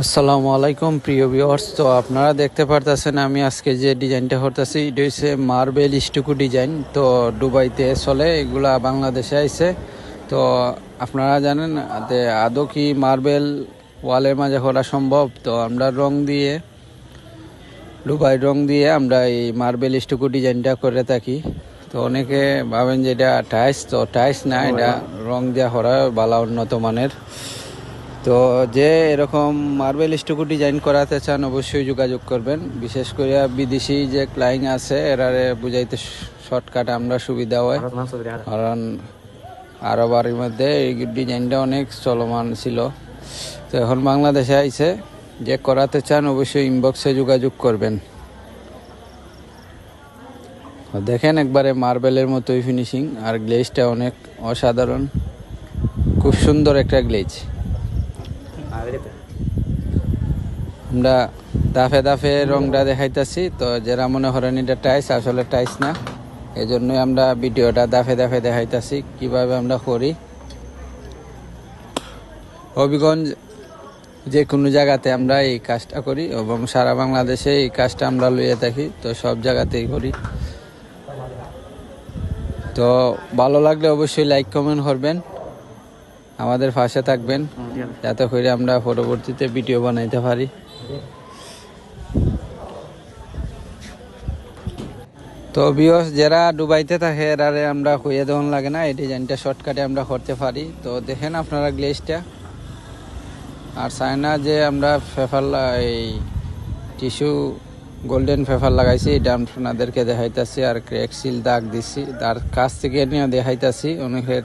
আসসালামু আলাইকুম প্রিয় ভিউয়ার্স। তো আপনারা দেখতে পারতেছেন আমি আজকে যে ডিজাইনটা করতেছি এটা হচ্ছে মার্বেল স্টুকু ডিজাইন। তো দুবাইতে চলে, এগুলা বাংলাদেশে আইছে। তো আপনারা জানেন যে আদৌ কি মার্বেল ওয়ালের মাঝে করা সম্ভব? তো আমরা দুবাই রং দিয়ে আমরা এই মার্বেল স্টুকু ডিজাইনটা করে থাকি। তো অনেকে ভাবেন যে এটা টাইলস, তো টাইলস না, এটা রং দেওয়া করা ভালো উন্নত মানের। তো যে এরকম মার্বেল স্টুকু ডিজাইন করাতে চান অবশ্যই যোগাযোগ করবেন। বিশেষ করে বিদেশি যে ক্লায়েন্ট আছে এরারে বুঝাইতে শর্টকাট আমরা সুবিধা হয়, কারণ আরব বাড়ির মধ্যে এই ডিজাইনটা অনেক চলমান ছিল। তো এখন বাংলাদেশে আইছে, যে করাতে চান অবশ্যই ইনবক্সে যোগাযোগ করবেন। দেখেন একবারে মার্বেলের মতোই ফিনিশিং, আর গ্লেজটা অনেক অসাধারণ, খুব সুন্দর একটা গ্লেজ। আমরা দাফে দাফে রংটা দেখাইতেছি, তো যারা মনে করেন এটা টাইস, আসলে টাইস না। এই জন্যই আমরা ভিডিওটা দাফে দাফে দেখাইতেছি কিভাবে আমরা করি। হবিগঞ্জ যে কোনো জায়গাতে আমরা এই কাজটা করি এবং সারা বাংলাদেশে এই কাজটা আমরা লইয়ে থাকি, তো সব জায়গাতেই করি। তো ভালো লাগলে অবশ্যই লাইক কমেন্ট করবেন, আমাদের পাশে থাকবেন, যাতে করে আমরা পরবর্তীতে ভিডিও বানাইতে পারি। তো ভিউয়ার্স যারা দুবাইতে থাকে এরারে আমরা কইয়া দেওয়ান লাগে না, এই ডিজাইনটা শর্টকাটে আমরা করতে পারি। তো দেখেন আপনারা গ্লেজটা, আর চায়না যে আমরা পেপার এই টিস্যু গোল্ডেন পেপার লাগাইছি এটা আপনাদেরকে দেখাইতেছি, আর ক্র্যাক সিল দাগ দিছি, তার কাছ থেকে নিয়ে দেখাইতেছি। অনেকের